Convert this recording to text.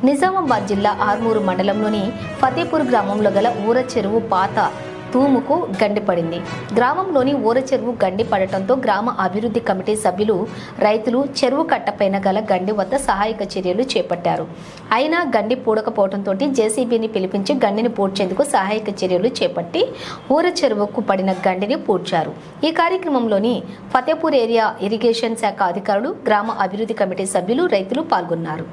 నిజామాబాద్ జిల్లా ఆర్మూరు మండలంలోని ఫతేపూర్ గ్రామంలో గల ఊర చెరువు పాత తూముకు గండి పడింది. గ్రామంలోని ఊర చెరువు గండి పడటంతో గ్రామ అభివృద్ధి కమిటీ సభ్యులు, రైతులు చెరువు కట్టపైన గల గండి వద్ద సహాయక చర్యలు చేపట్టారు. అయినా గండి పూడకపోవడంతో జేసీబీని పిలిపించి గండిని పూడ్చేందుకు సహాయక చర్యలు చేపట్టి ఊర చెరువుకు పడిన గండిని పూడ్చారు. ఈ కార్యక్రమంలోని ఫతేపూర్ ఏరియా ఇరిగేషన్ శాఖ అధికారులు, గ్రామ అభివృద్ధి కమిటీ సభ్యులు, రైతులు పాల్గొన్నారు.